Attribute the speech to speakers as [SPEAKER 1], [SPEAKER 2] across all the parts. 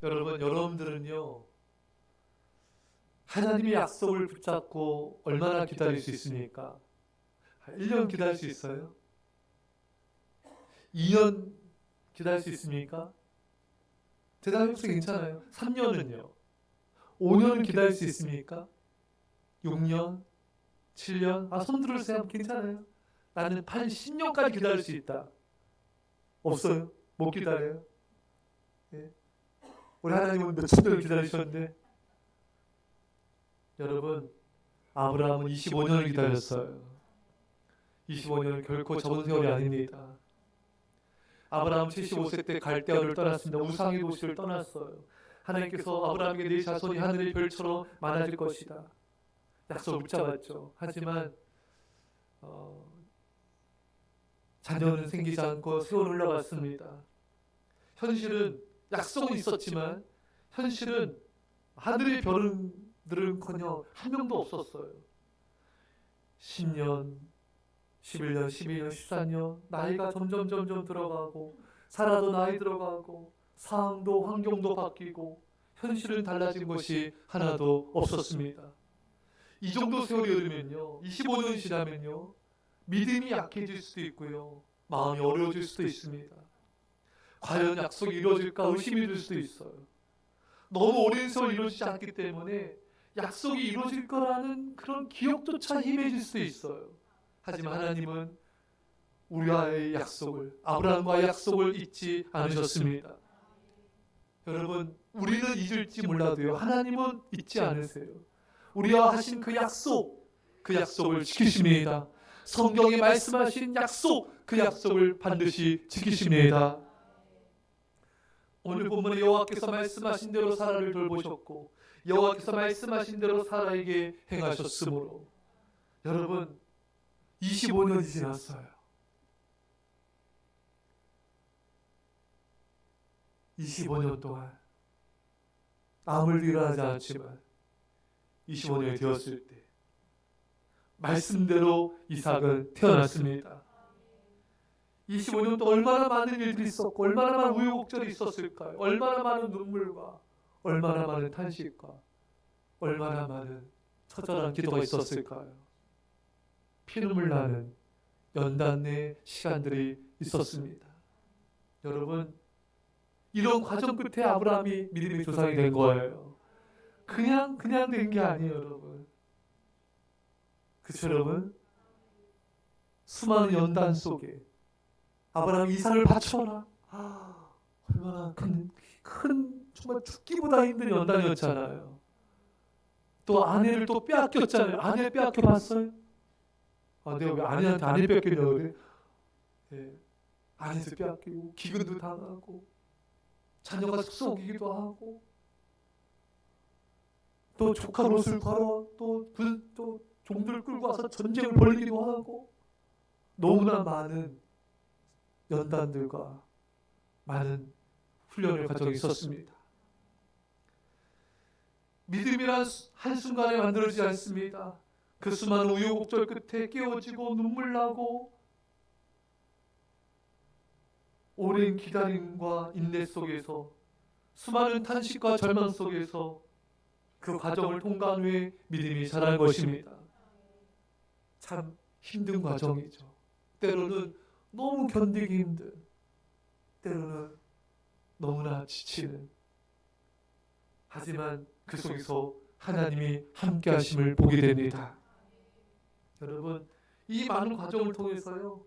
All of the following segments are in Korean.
[SPEAKER 1] 여러분들은요, 하나님의 약속을 붙잡고 얼마나 기다릴 수 있습니까? 1년 기다릴 수 있어요? 2년 기다릴 수 있습니까? 대답해보세요. 괜찮아요. 3년은요? 5년은 기다릴 수 있습니까? 6년? 7년? 손 들으세요. 괜찮아요. 나는 8, 10년까지 기다릴 수 있다. 없어요? 못 기다려요? 예. 우리 하나님은 몇천 년을 기다리셨는데, 여러분, 아브라함은 25년을 기다렸어요. 25년은 결코 적은 세월이 아닙니다. 아브라함 75세 때 갈대아를 떠났습니다. 우상의 도시를 떠났어요. 하나님께서 아브라함에게 네 자손이 하늘의 별처럼 많아질 것이다. 약속을 붙잡았죠. 하지만 자녀는 생기지 않고 세월이 흘러갔습니다. 현실은 약속은 있었지만 현실은 하늘의 별들은커녕 한 명도 없었어요. 10년, 11년, 12년, 14년 나이가 점점 들어가고 살아도 나이 들어가고 상황도 환경도 바뀌고 현실은 달라진 것이 하나도 없었습니다. 이 정도 세월이 흐르면요, 25년이 지나면요, 믿음이 약해질 수도 있고요, 마음이 어려워질 수도 있습니다. 과연 약속이 이루어질까 의심이 들 수도 있어요. 너무 오랜 세월 이루어지지 않기 때문에 약속이 이루어질 거라는 그런 기억조차 희미해질 수도 있어요. 하지만 하나님은 우리와의 약속을, 아브라함과의 약속을 잊지 않으셨습니다. 여러분, 우리는 잊을지 몰라도요, 하나님은 잊지 않으세요. 우리와 하신 그 약속을 지키십니다. 성경에 말씀하신 약속, 그 약속을 반드시 지키십니다. 오늘 본문에 여호와께서 말씀하신 대로 사라를 돌보셨고 여호와께서 말씀하신 대로 사라에게 행하셨으므로, 여러분, 25년이 지났어요. 25년 동안 아무 일 일어나지 않았지만 25년이 되었을 때 말씀대로 이삭은 태어났습니다. 25년 동안 얼마나 많은 일들이 있었고 얼마나 많은 우여곡절이 있었을까요? 얼마나 많은 눈물과 얼마나 많은 탄식과 얼마나 많은 처절한 기도가 있었을까요? 피눈물 나는 연단의 시간들이 있었습니다. 여러분, 이런 과정 끝에 아브라함이 믿음의 조상이 된 거예요. 그냥 된 게 아니에요, 여러분. 그렇죠, 여러분? 수많은 연단 속에 아브라함이 이삭을 바쳐라. 얼마나 큰 정말 죽기보다 힘든 연단이었잖아요. 또 아내를 또 빼앗겼잖아요. 아내 빼앗겨 봤어요? 내가 왜 아내한테 아내 뺏기냐고 그래? 예, 아내도 빼앗기고 기근도 당하고 자녀가 쑥쑥이기도 하고 또 조카 옷을 걸어 또 종들 끌고 와서 전쟁을 벌이기도 하고 너무나 많은 연단들과 많은 훈련을 가지고 있었습니다. 믿음이란 한순간에 만들어지지 않습니다. 그 수많은 우여곡절 끝에 깨어지고 눈물 나고 오랜 기다림과 인내 속에서 수많은 탄식과 절망 속에서 그 과정을 통과한 후에 믿음이 자라는 것입니다. 참 힘든 과정이죠. 때로는 너무 견디기 힘든, 때로는 너무나 지치는, 하지만 그 속에서 하나님이 함께 하심을 보게 됩니다. 여러분, 이 많은 과정을 통해서요,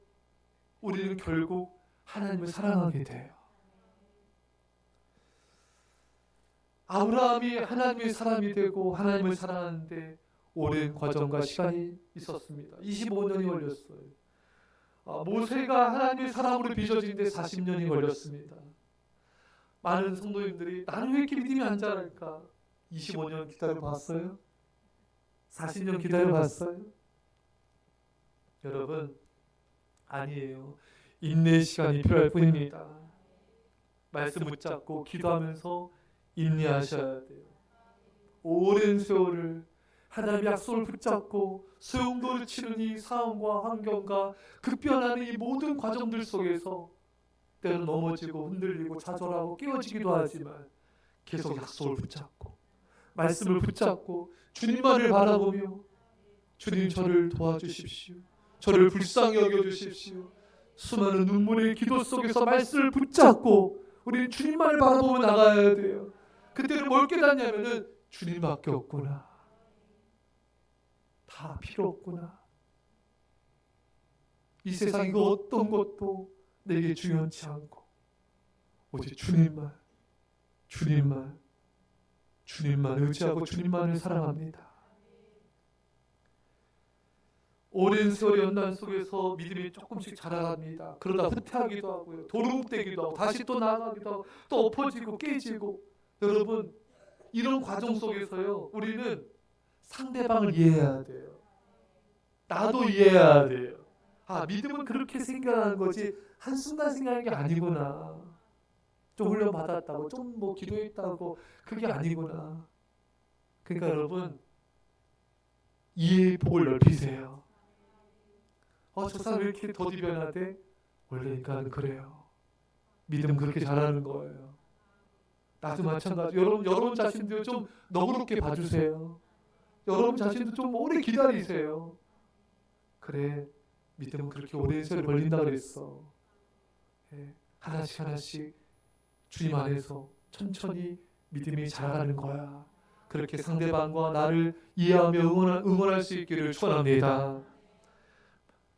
[SPEAKER 1] 우리는 결국 하나님을 사랑하게 돼요. 아브라함이 하나님의 사람이 되고 하나님을 사랑하는데 오랜 과정과 시간이 있었습니다. 25년이 걸렸어요. 모세가 하나님의 사람으로 빚어진 데 40년이 걸렸습니다. 많은 성도님들이 나는 왜 이렇게 믿음이 안 자랄까? 25년 기다려봤어요? 40년 기다려봤어요? 여러분, 아니에요. 인내의 시간이 필요할 뿐입니다. 말씀 붙잡고 기도하면서 인내하셔야 돼요. 오랜 세월을 하나님의 약속을 붙잡고 소용돌이 치는 이 상황과 환경과 급변하는 이 모든 과정들 속에서 때로 넘어지고 흔들리고 좌절하고 깨어지기도 하지만 계속 약속을 붙잡고 말씀을 붙잡고 주님만을 바라보며 주님 저를 도와주십시오. 저를 불쌍히 여겨주십시오. 수많은 눈물의 기도 속에서 말씀을 붙잡고 우리는 주님만을 바라보며 나가야 돼요. 그때는 뭘 깨닫냐면은 주님밖에 없구나. 다 필요 없구나. 이 세상 이거 어떤 것도 내게 중요치 않고 오직 주님만 의지하고 주님만을 사랑합니다. 오랜 세월의 연단 속에서 믿음이 조금씩 자라갑니다. 그러다 후퇴하기도 하고요. 도루묵되기도 하고 다시 또 나아가기도 하고 또 엎어지고 깨지고. 여러분 이런 과정 속에서요 우리는 상대방을 이해해야 돼요. 나도 이해해야 돼요. 아, 믿음은 그렇게 생겨나는 거지 한순간 생각하는 게 아니구나. 좀 훈련 받았다고 좀 뭐 기도했다고 그게 아니구나. 그러니까 여러분 이해의 폭을 넓히세요. 저 사람 왜 이렇게 더디 변하대? 원래 인간은 그래요. 믿음 그렇게 잘하는 거예요. 나도 마찬가지. 여러분 자신도 좀 너그럽게 봐주세요. 여러분 자신도 좀 오래 기다리세요. 그래, 믿음은 그렇게 오랜 세월 걸린다 그랬어. 하나씩 주님 안에서 천천히 믿음이 자라가는 거야. 그렇게 상대방과 나를 이해하며 응원할 수 있기를 축원합니다.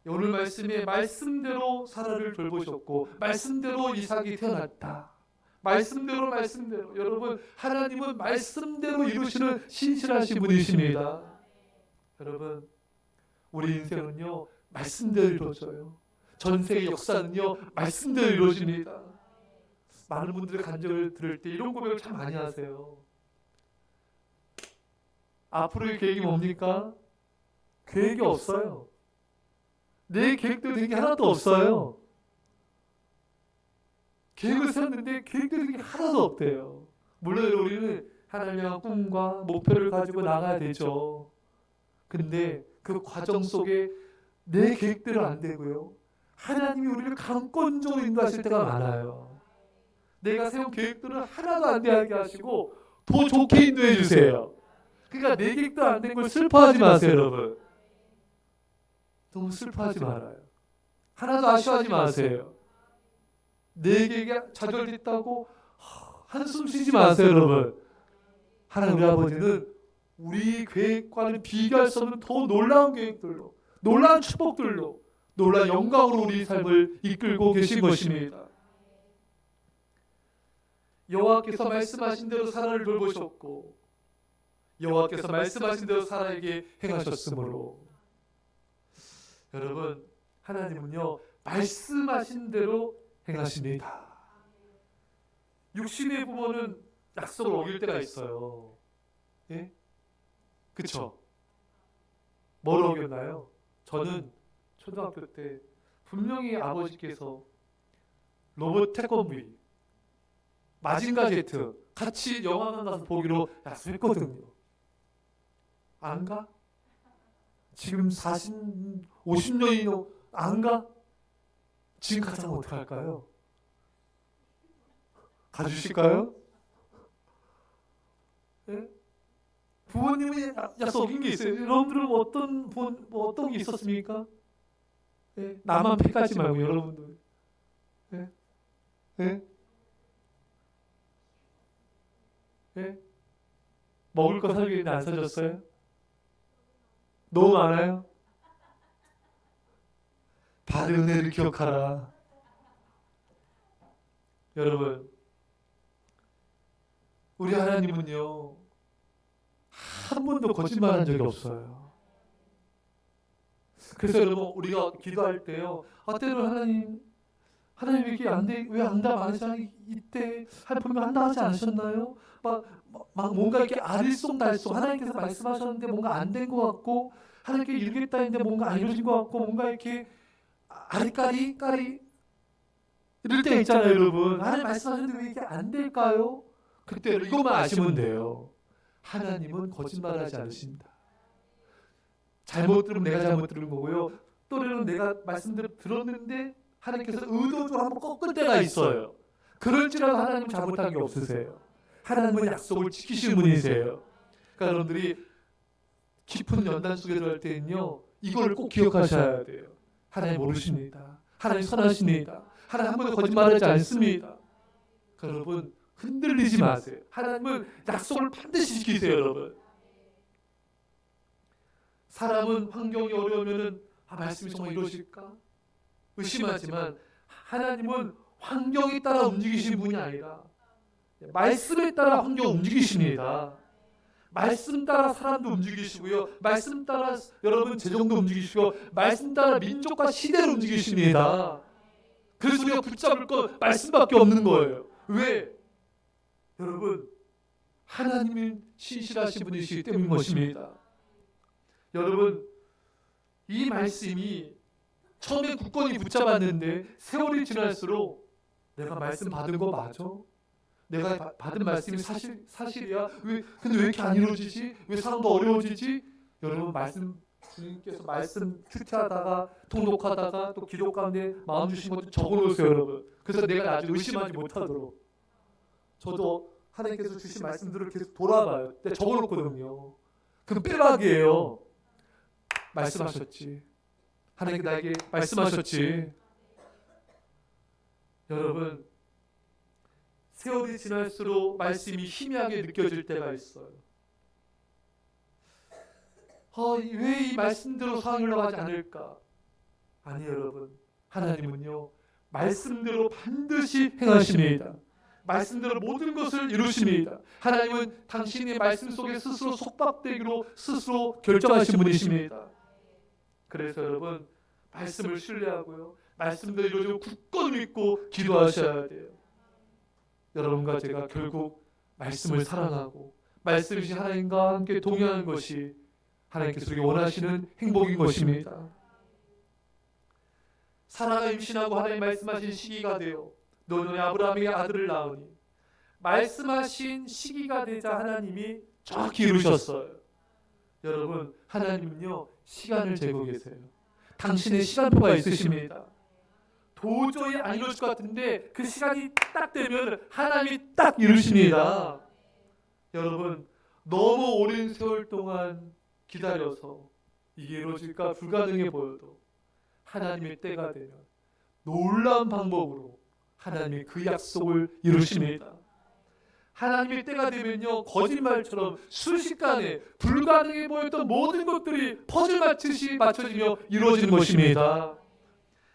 [SPEAKER 1] 오늘 말씀에 말씀대로 사라를 돌보셨고 말씀대로 이삭이 태어났다. 말씀대로 여러분 하나님은 말씀대로 이루시는 신실하신 분이십니다. 여러분 우리 인생은요 말씀대로 이루어져요. 전세의 역사는요 말씀대로 이루어집니다. 많은 분들의 간증을 들을 때 이런 고백을 참 많이 하세요. 앞으로의 계획이 뭡니까? 계획이 없어요. 내 계획대로 된 게 하나도 없어요. 계획을 세웠는데 계획대로 된 게 하나도 없대요. 물론 우리는 하나님의 꿈과 목표를 가지고 나가야 되죠. 근데 그 과정 속에 내 계획대로 안 되고요. 하나님이 우리를 강권적으로 인도하실 때가 많아요. 내가 세운 계획대로는 하나도 안 되게 하시고 더 좋게 인도해 주세요. 그러니까 내 계획대로 안 된 걸 슬퍼하지 마세요, 여러분. 너무 슬퍼하지 말아요. 하나도 아쉬워하지 마세요. 내 계획이 좌절됐다고 한숨 쉬지 마세요, 여러분. 하나님 우리 아버지는 우리 계획과는 비교할 수 없는 더 놀라운 계획들로, 놀라운 축복들로, 놀라운 영광으로 우리 삶을 이끌고 계신 것입니다. 여호와께서 말씀하신 대로 사라를 돌보셨고 여호와께서 말씀하신 대로 사라에게 행하셨으므로 여러분 하나님은요 말씀하신 대로 행하십니다. 육신의 부모는 약속을 어길 때가 있어요. 예? 그쵸? 뭘 어겼나요? 저는 초등학교 때 분명히 아버지께서 로봇 태권브이 마징가 제트 같이 영화관 가서 보기로 약속했거든요. 안 가? 지금 50년이 안 가? 지금 가자면 어떡할까요? 가주실까요? 예? 부모님은 약속 어긴 게 있어요. 여러분들은 어떤 게 있었습니까? 예? 나만 패가지 말고 여러분들. 예? 예? 예? 먹을 거 사주기는데 안 사줬어요? 너무 많아요? 받은 은혜를 기억하라. 여러분 우리 하나님은요 한 번도 거짓말한 적이 없어요. 그래서 여러분 우리가 기도할 때요 때로는 하나님 이렇게 왜 응답 안 하시나 이때 분명 한다하지 않으셨나요? 막 뭔가 이렇게 아릴송달송 하나님께서 말씀하셨는데 뭔가 안 된 것 같고 하나님께 이루겠다 했는데 뭔가 안 이루어진 것 같고 뭔가 이렇게 아리까리 이럴 때 있잖아요 여러분. 하나님 말씀하셨는데 왜 이게 안 될까요? 그때 이것만 아시면 돼요. 하나님은 거짓말하지 않으신다. 잘못 들으면 내가 잘못 들은 거고요. 또래는 내가 말씀대로 들었는데 하나님께서 의도적으로 한번 꺾을 때가 있어요. 그럴지라도 하나님은 잘못한 게 없으세요. 하나님은 약속을 지키시는 분이세요. 그러니까 여러분들이 깊은 연단 속에 들어갈 때는요, 이거를 꼭 기억하셔야 돼요. 하나님 모르십니다. 하나님 선하십니다. 하나님 한 번도 거짓말하지 않습니다. 그러니까 여러분 흔들리지 마세요. 하나님은 약속을 반드시 지키세요, 여러분. 사람은 환경이 어려우면은 말씀이 정말 이루어질까 의심하지만, 하나님은 환경에 따라 움직이신 분이 아니라 말씀에 따라 환경 움직이십니다. 말씀 따라 사람도 움직이시고요, 말씀 따라 여러분 재정도 움직이시고, 말씀 따라 민족과 시대를 움직이십니다. 그래서 우리가 붙잡을 건 말씀밖에 없는 거예요. 왜? 여러분, 하나님이 신실하신 분이시기 때문인 것입니다. 여러분, 이 말씀이 처음에 굳건히 붙잡았는데 세월이 지날수록 내가 말씀 받은 거 맞아? 내가 받은 말씀이 사실이야? 근데 왜 이렇게 안 이루어지지? 왜 상황도 어려워지지? 여러분, 주님께서 말씀 큐티하다가 통독하다가 또 기도 가운데 마음 주신 것도 적어놓으세요, 여러분. 그래서 내가 나중에 의심하지 못하도록. 저도 하나님께서 주신 말씀들을 계속 돌아봐요. 근데 적어놓거든요. 그럼 빼박이에요. 말씀하셨지. 하나님께 나에게 말씀하셨지. 여러분, 세월이 지날수록 말씀이 희미하게 느껴질 때가 있어요. 왜 이 말씀대로 상황이 흘러가지 않을까? 아니, 여러분, 하나님은요, 말씀대로 반드시 행하십니다. 말씀대로 모든 것을 이루십니다. 하나님은 당신의 말씀 속에 스스로 속박되기로 스스로 결정하신 분이십니다. 그래서 여러분, 말씀을 신뢰하고요, 말씀대로 이루어지고 굳건히 믿고 기도하셔야 돼요. 여러분과 제가 결국 말씀을 사랑하고 말씀이신 하나님과 함께 동행하는 것이 하나님께서 우리가 원하시는 행복인 것입니다. 사라가 임신하고 하나님 말씀하신 시기가 되어 너는 아브라함에게 아들을 낳으니, 말씀하신 시기가 되자 하나님이 정확히 이루셨어요. 여러분, 하나님은요, 시간을 재고 계세요. 당신의 시간표가 있으십니다. 도저히 안 이루어질 것 같은데 그 시간이 딱 되면 하나님이 딱 이루십니다. 여러분, 너무 오랜 세월 동안 기다려서 이게 이루어질까 불가능해 보여도 하나님의 때가 되면 놀라운 방법으로 하나님이 그 약속을 이루십니다. 하나님의 때가 되면요, 거짓말처럼 순식간에 불가능해 보였던 모든 것들이 퍼즐 맞추듯이 맞춰지며 이루어지는 것입니다.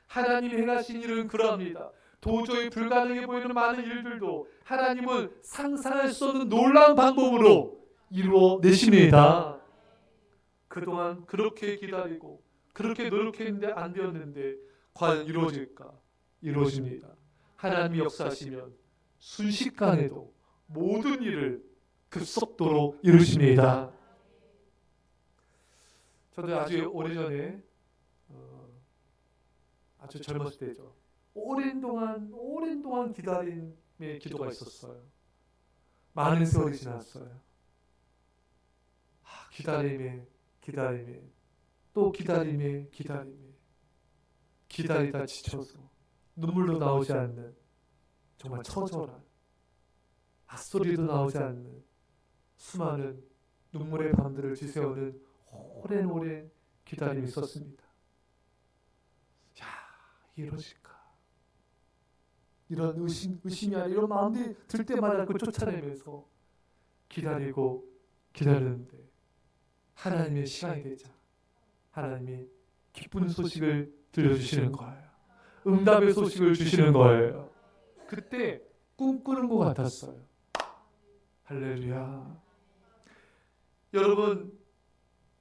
[SPEAKER 1] 하나님이 행하신 일은 그러합니다. 도저히 불가능해 보이는 많은 일들도 하나님은 상상할 수 없는 놀라운 방법으로 이루어내십니다. 그동안 그렇게 기다리고 그렇게 노력했는데 안 되었는데 과연 이루어질까? 이루어집니다. 하나님이 역사하시면 순식간에도 모든 일을 급속도로 이루십니다. 저도 아주 오래전에 아주 젊었을 때죠, 오랜 동안 기다림의 기도가 있었어요. 많은 세월이 지났어요. 기다림에 또 기다림에 기다리다 지쳐서 눈물도 나오지 않는 정말 처절한, 앗소리도 나오지 않는 수많은 눈물의 밤들을 지새우는 오랜 기다림이 있었습니다. 이러질까? 이런 의심이 아니라 이런 마음들이 들 때마다 그 쫓아내면서 기다리는데 하나님의 시간이 되자 하나님이 기쁜 소식을 들려주시는 거예요. 응답의 소식을 주시는 거예요. 그때 꿈꾸는 것 같았어요. 할렐루야. 여러분,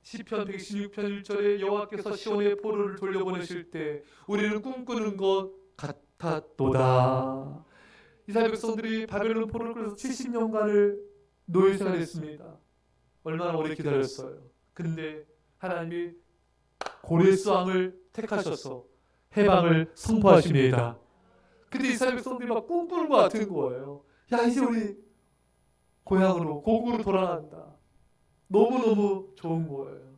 [SPEAKER 1] 시편 116편 1절에 여호와께서 시온의 포로를 돌려보내실 때 우리는 꿈꾸는 것 같았도다. 이스라엘 백성들이 바벨론 포로를 끌어서 70년간을 노예 생활했습니다. 얼마나 오래 기다렸어요. 근데 하나님이 고레스 왕을 택하셔서 해방을 선포하십니다. 근데 이스라엘 백성들이 막 꿈꾸는 것 같은 거예요. 이제 우리 고향으로, 고국으로 돌아간다. 너무너무 좋은 거예요.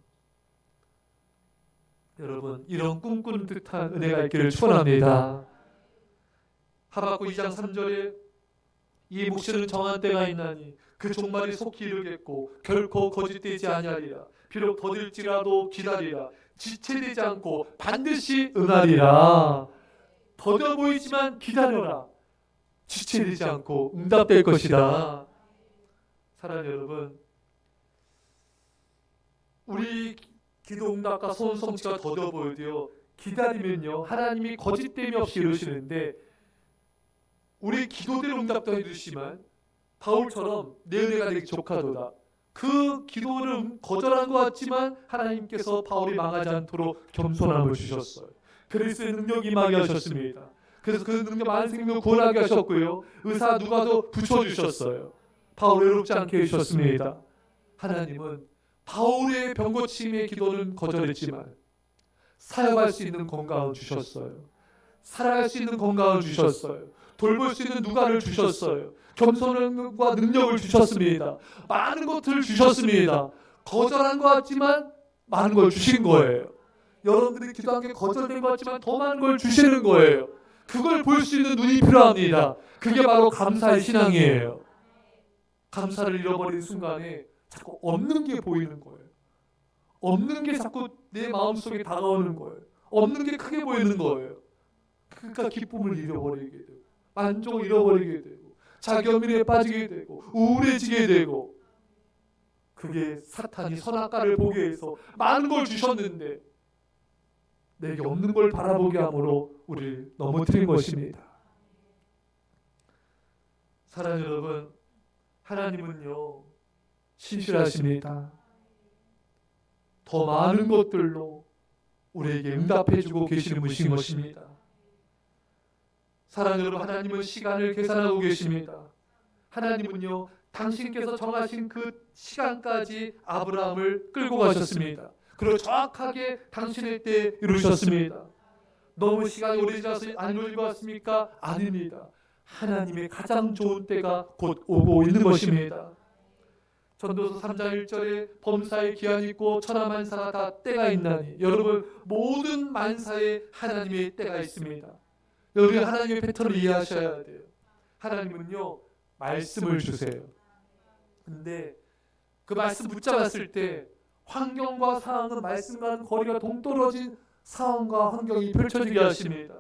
[SPEAKER 1] 여러분, 이런 꿈꾸는 듯한 은혜가 있기를 축원합니다. 하박국 2장 3절에 이 묵시는 정한 때가 있나니 그 종말이 속히 이르겠고 결코 거짓되지 아니하리라. 비록 더딜지라도 기다리라. 지체되지 않고 반드시 응하리라. 더뎌 보이지만 기다려라. 지체되지 않고 응답될 것이다. 사랑하는 여러분, 우리 기도 응답과 소원 성취가 더뎌 보여도요, 기다리면요 하나님이 거짓됨이 없이 이루시는데, 우리 기도대로 응답도 해주시지만 바울처럼 내 은혜가 내게 족하도다, 그 기도를 거절한 것 같지만 하나님께서 바울이 망하지 않도록 겸손함을 주셨어요. 그리스도의 능력이 임하게 하셨습니다. 그래서 그 능력 많은 생명을 구원하게 하셨고요, 의사 누가도 붙여주셨어요. 바울 외롭지 않게 해주셨습니다. 하나님은 바울의 병고침의 기도는 거절했지만 사역할 수 있는 건강을 주셨어요. 살아갈 수 있는 건강을 주셨어요. 돌볼 수 있는 누가를 주셨어요. 겸손과 능력을 주셨습니다. 많은 것들을 주셨습니다. 거절한 것 같지만 많은 걸 주신 거예요. 여러분들이 기도한 게 거절된 것 같지만 더 많은 걸 주시는 거예요. 그걸 볼 수 있는 눈이 필요합니다. 그게 바로 감사의 신앙이에요. 감사를 잃어버린 순간에 자꾸 없는 게 보이는 거예요. 없는 게 자꾸 내 마음속에 다가오는 거예요. 없는 게 크게 보이는 거예요. 그러니까 기쁨을 잃어버리게 되고, 만족을 잃어버리게 되고, 자기연민에 빠지게 되고, 우울해지게 되고, 그게 사탄이 선악과를 보게 해서 많은 걸 주셨는데 내게 없는 걸 바라보게 함으로 우리를 넘어뜨린 것입니다. 사랑하는 여러분, 하나님은요 신실하십니다. 더 많은 것들로 우리에게 응답해주고 계시는 분이신 것입니다. 사랑하는 여러분, 하나님은 시간을 계산하고 계십니다. 하나님은요 당신께서 정하신 그 시간까지 아브라함을 끌고 가셨습니다. 그리고 정확하게 당신의 때에 이루셨습니다. 너무 시간이 오래 지나서 안 이루어진 것 같습니까? 아닙니다. 하나님의 가장 좋은 때가 곧 오고 있는 것입니다. 전도서 3장 1절에 범사에 기한이 있고 천하만사가 다 때가 있나니, 여러분 모든 만사에 하나님의 때가 있습니다. 여러분 하나님의 패턴을 이해하셔야 돼요. 하나님은요 말씀을 주세요. 근데 그 말씀 붙잡았을 때 환경과 상황은 말씀과는 거리가 동떨어진 상황과 환경이 펼쳐지게 하십니다.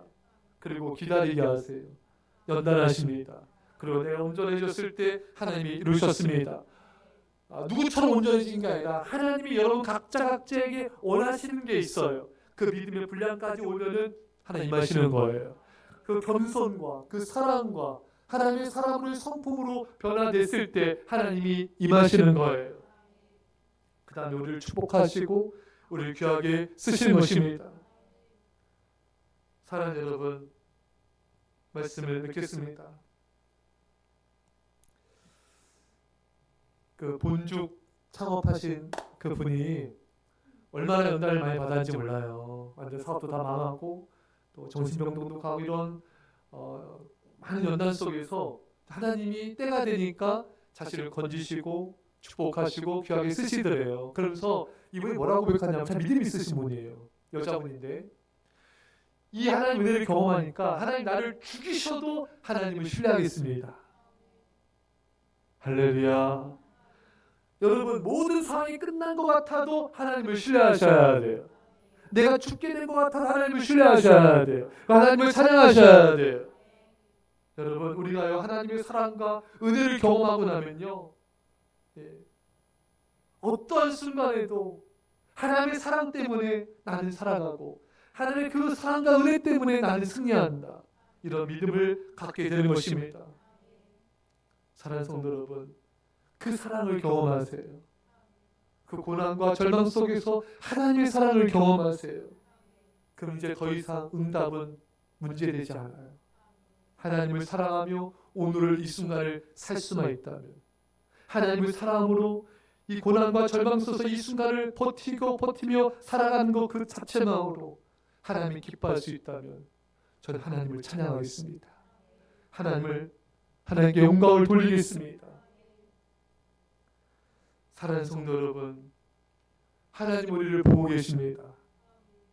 [SPEAKER 1] 그리고 기다리게 하세요. 연단하십니다. 그리고 내가 온전해졌을 때 하나님이 이루셨습니다. 누구처럼 온전해진 게 아니라 하나님이 여러분 각자에게 원하시는 게 있어요. 그 믿음의 분량까지 오면은 하나님 하시는 거예요. 그 겸손과 그 사랑과 하나님의 사람을 성품으로 변화됐을 때 하나님이 임하시는 거예요. 그 다음에 우리를 축복하시고 우리를 귀하게 쓰시는 것입니다. 사랑하는 여러분, 말씀을 맺겠습니다. 그 본죽 창업하신 그 분이 얼마나 연단을 많이 받았는지 몰라요. 완전 사업도 다 망하고 또 정신병동도 가고 이런 많은 연단 속에서 하나님이 때가 되니까 자신을 건지시고 축복하시고 귀하게 쓰시더래요. 그러면서 이분이 뭐라고 고백하냐면 참 믿음이 있으신 분이에요. 여자분인데 이 하나님 은혜를 경험하니까 하나님 나를 죽이셔도 하나님을 신뢰하겠습니다. 할렐루야. 여러분 모든 상황이 끝난 것 같아도 하나님을 신뢰하셔야 돼요. 내가 죽게 된 것 같아도 하나님을 신뢰하셔야 돼요. 하나님을 찬양하셔야 돼요. 여러분 우리가요 하나님의 사랑과 은혜를 경험하고 나면요 어떠한 순간에도 하나님의 사랑 때문에 나는 살아가고 하나님의 그 사랑과 은혜 때문에 나는 승리한다, 이런 믿음을 갖게 되는 것입니다. 사랑하는 성도 여러분, 그 사랑을 경험하세요. 그 고난과 절망 속에서 하나님의 사랑을 경험하세요. 그럼 이제 더 이상 응답은 문제되지 않아요. 하나님을 사랑하며 오늘을 이 순간을 살 수만 있다면, 하나님을 사랑함으로 이 고난과 절망 속에서 이 순간을 버티며 살아가는 것 그 자체만으로 하나님이 기뻐할 수 있다면 저는 하나님을 찬양하겠습니다. 하나님께 영광을 돌리겠습니다. 사랑하는 성도 여러분, 하나님 우리를 보고 계십니다.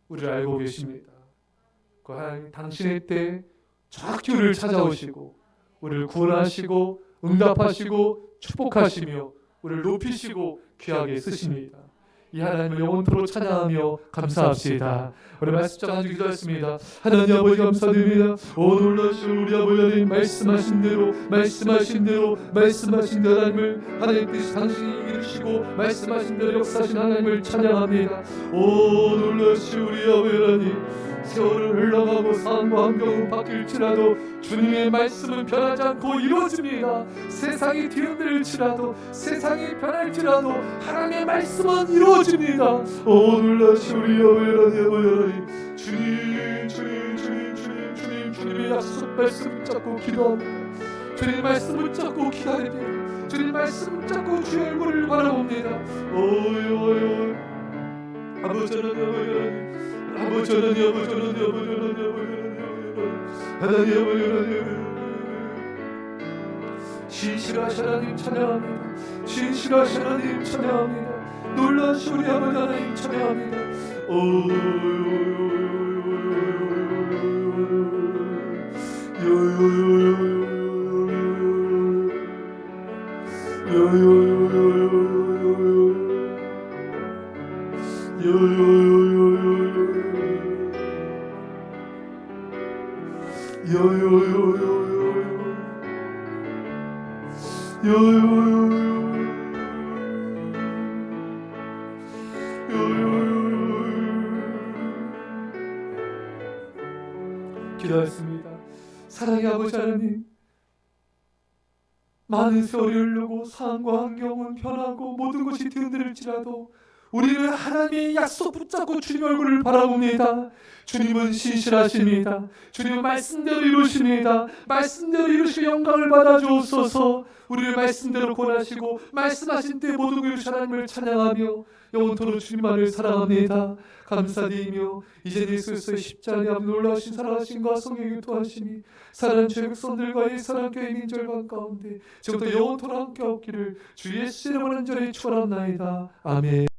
[SPEAKER 1] 우리를 알고 계십니다. 그 하나님 당신의 때 정확히 우리를 찾아오시고 우리를 구원하시고 응답하시고 축복하시며 우리를 높이시고 귀하게 쓰십니다. 이 하나님을 영원토록 찬양하며 감사합시다. 우리 말씀 가지고 기도했습니다. 하나님 아버지 감사드립니다. 오 놀라신 우리 아버지 하나님, 말씀하신 대로 하나님을 하나님 뜻이 당신이 이루시고 말씀하신 대로 역사하신 하나님을 찬양합니다. 오 놀라신 우리 아버지 하나님, 세월은 흘러가고 상황과 환경은 바뀔지라도 주님의 말씀은 변하지 않고 이루어집니다. 세상이 뒤흔들릴지라도, 세상이 변할지라도 하나님의 말씀은 이루어집니다. 오 놀라신 우리 아버지 하나님, 주님의 약속 말씀 붙잡고 기도합니다. 주님 말씀 붙잡고 기다립니다. 주님 말씀 붙잡고 주의 얼굴을 바라봅니다. 오요 아버지 하나님, 아버지 하나님, 신실하신 하나님 찬양합니다. 신실하신 하나님 찬양합니다. 놀라신 우리 아버지 하나님 찬양합니다. 기도했습니다. 사랑의 아버지 하나님, 많은 세월이 흐르고 상황과 환경은 변하고 모든 것이 뒤흔들릴지라도 우리는 하나님의 약속 붙잡고 주님 얼굴을 바라봅니다. 주님은 신실하십니다. 주님은 말씀대로 이루십니다. 말씀대로 이루시고 영광을 받아 주옵소서. 우리를 말씀대로 권하시고 말씀하신 때 모든 걸 이루신 하나님을 찬양하며 영원토록 주님만을 사랑합니다. 감사드리며 이제 예수 그리스도의 십자가의 앞에 놀라우신 사랑하심과 성령의 교통하심이 사랑하는 죄 백성들과 이 사랑교회 민절반 가운데 지금부터 영원토록 함께 없기를 주 예수의 이름으로 간절히 축원합나이다. 아멘.